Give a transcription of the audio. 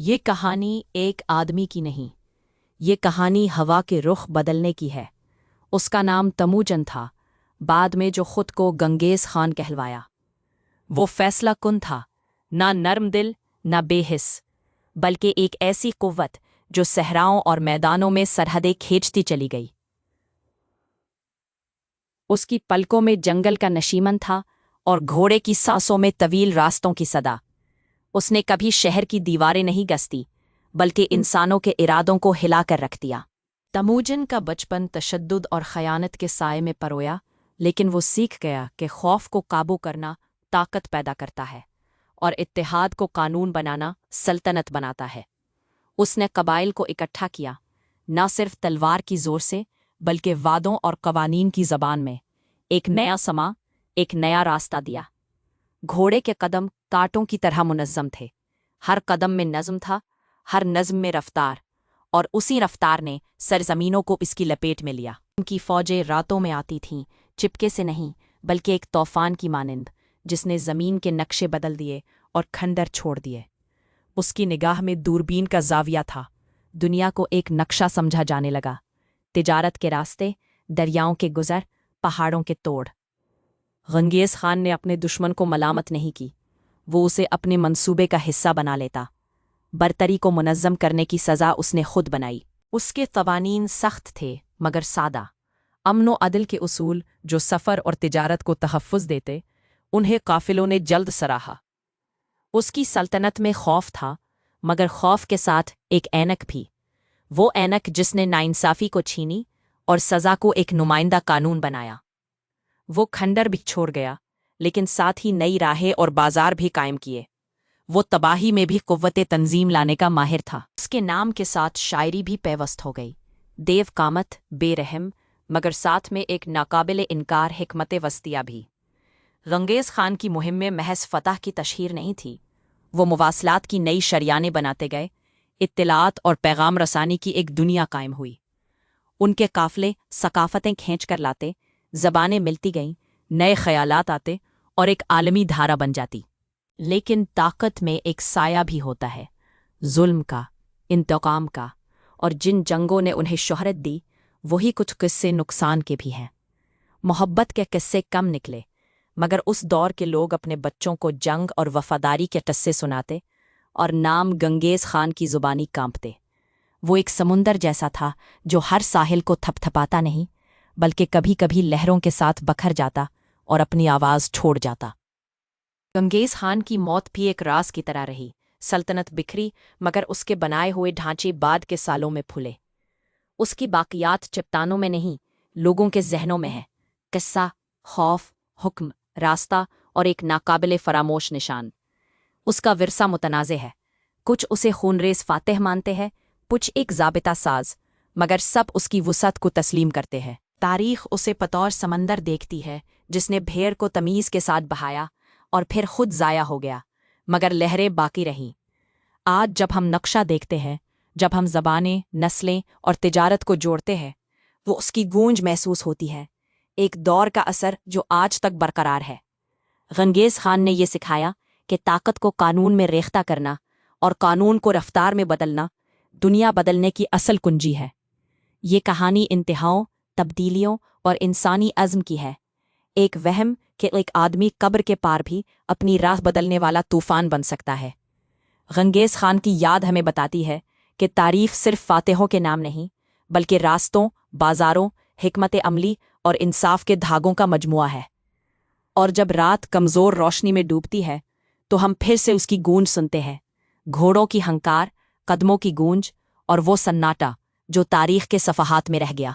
یہ کہانی ایک آدمی کی نہیں، یہ کہانی ہوا کے رخ بدلنے کی ہے۔ اس کا نام تموجن تھا، بعد میں جو خود کو گنگیز خان کہلوایا۔ وہ فیصلہ کن تھا، نہ نرم دل نہ بے حس، بلکہ ایک ایسی قوت جو صحراؤں اور میدانوں میں سرحدیں کھینچتی چلی گئی۔ اس کی پلکوں میں جنگل کا نشیمن تھا اور گھوڑے کی سانسوں میں طویل راستوں کی صدا۔ اس نے کبھی شہر کی دیواریں نہیں گستی، بلکہ انسانوں کے ارادوں کو ہلا کر رکھ دیا۔ تموجن کا بچپن تشدد اور خیانت کے سائے میں پرویا، لیکن وہ سیکھ گیا کہ خوف کو قابو کرنا طاقت پیدا کرتا ہے، اور اتحاد کو قانون بنانا سلطنت بناتا ہے۔ اس نے قبائل کو اکٹھا کیا، نہ صرف تلوار کی زور سے، بلکہ وعدوں اور قوانین کی زبان میں۔ ایک نیا سما، ایک نیا راستہ دیا۔ گھوڑے کے قدم کانٹوں کی طرح منظم تھے، ہر قدم میں نظم تھا، ہر نظم میں رفتار، اور اسی رفتار نے سرزمینوں کو اس کی لپیٹ میں لیا۔ ان کی فوجیں راتوں میں آتی تھیں، چپکے سے نہیں، بلکہ ایک طوفان کی مانند، جس نے زمین کے نقشے بدل دیے اور کھنڈر چھوڑ دیے۔ اس کی نگاہ میں دوربین کا زاویہ تھا، دنیا کو ایک نقشہ سمجھا جانے لگا، تجارت کے راستے، دریاؤں کے گزر، پہاڑوں کے توڑ۔ گنگیز خان نے اپنے دشمن کو ملامت نہیں کی، وہ اسے اپنے منصوبے کا حصہ بنا لیتا۔ برتری کو منظم کرنے کی سزا اس نے خود بنائی۔ اس کے قوانین سخت تھے مگر سادہ، امن و عدل کے اصول جو سفر اور تجارت کو تحفظ دیتے، انہیں قافلوں نے جلد سراہا۔ اس کی سلطنت میں خوف تھا، مگر خوف کے ساتھ ایک اینک بھی، وہ اینک جس نے ناانصافی کو چھینی اور سزا کو ایک نمائندہ قانون بنایا۔ وہ کھنڈر بھی چھوڑ گیا، لیکن ساتھ ہی نئی راہیں اور بازار بھی قائم کیے۔ وہ تباہی میں بھی قوت تنظیم لانے کا ماہر تھا۔ اس کے نام کے ساتھ شاعری بھی پیوست ہو گئی، دیو قامت، بے رحم، مگر ساتھ میں ایک ناقابل انکار حکمت وسطیہ بھی۔ گنگیز خان کی مہم میں محض فتح کی تشہیر نہیں تھی، وہ مواصلات کی نئی شریانیں بناتے گئے، اطلاعات اور پیغام رسانی کی ایک دنیا قائم ہوئی۔ ان کے قافلے ثقافتیں کھینچ کر لاتے، زبانیں ملتی گئیں، نئے خیالات آتے اور ایک عالمی دھارا بن جاتی۔ لیکن طاقت میں ایک سایہ بھی ہوتا ہے، ظلم کا، انتقام کا، اور جن جنگوں نے انہیں شہرت دی، وہی کچھ قصے نقصان کے بھی ہیں۔ محبت کے قصے کم نکلے، مگر اس دور کے لوگ اپنے بچوں کو جنگ اور وفاداری کے قصے سناتے، اور نام گنگیز خان کی زبانی کانپتے۔ وہ ایک سمندر جیسا تھا جو ہر ساحل کو تھپ تھپاتا نہیں، بلکہ کبھی کبھی لہروں کے ساتھ بکھر جاتا اور اپنی آواز چھوڑ جاتا۔ گنگیز خان کی موت بھی ایک راز کی طرح رہی، سلطنت بکھری، مگر اس کے بنائے ہوئے ڈھانچے بعد کے سالوں میں پھولے۔ اس کی باقیات چٹانوں میں نہیں، لوگوں کے ذہنوں میں ہے، قصہ، خوف، حکم، راستہ اور ایک ناقابل فراموش نشان۔ اس کا ورثہ متنازع ہے، کچھ اسے خونریز فاتح مانتے ہیں، کچھ ایک ضابطہ ساز، مگر سب اس کی وسعت کو تسلیم کرتے ہیں۔ تاریخ اسے بطور سمندر دیکھتی ہے جس نے بھیڑ کو تمیز کے ساتھ بہایا اور پھر خود ضائع ہو گیا، مگر لہریں باقی رہیں۔ آج جب ہم نقشہ دیکھتے ہیں، جب ہم زبانیں، نسلیں اور تجارت کو جوڑتے ہیں، وہ اس کی گونج محسوس ہوتی ہے، ایک دور کا اثر جو آج تک برقرار ہے۔ گنگیز خان نے یہ سکھایا کہ طاقت کو قانون میں ریختہ کرنا اور قانون کو رفتار میں بدلنا دنیا بدلنے کی اصل کنجی ہے۔ یہ کہانی انتہاؤں، تبدیلیوں اور انسانی عزم کی ہے، ایک وہم کہ ایک آدمی قبر کے پار بھی اپنی راہ بدلنے والا طوفان بن سکتا ہے۔ گنگیز خان کی یاد ہمیں بتاتی ہے کہ تاریخ صرف فاتحوں کے نام نہیں، بلکہ راستوں، بازاروں، حکمت عملی اور انصاف کے دھاگوں کا مجموعہ ہے۔ اور جب رات کمزور روشنی میں ڈوبتی ہے، تو ہم پھر سے اس کی گونج سنتے ہیں، گھوڑوں کی ہنکار، قدموں کی گونج، اور وہ سناٹا جو تاریخ کے صفحات میں رہ گیا۔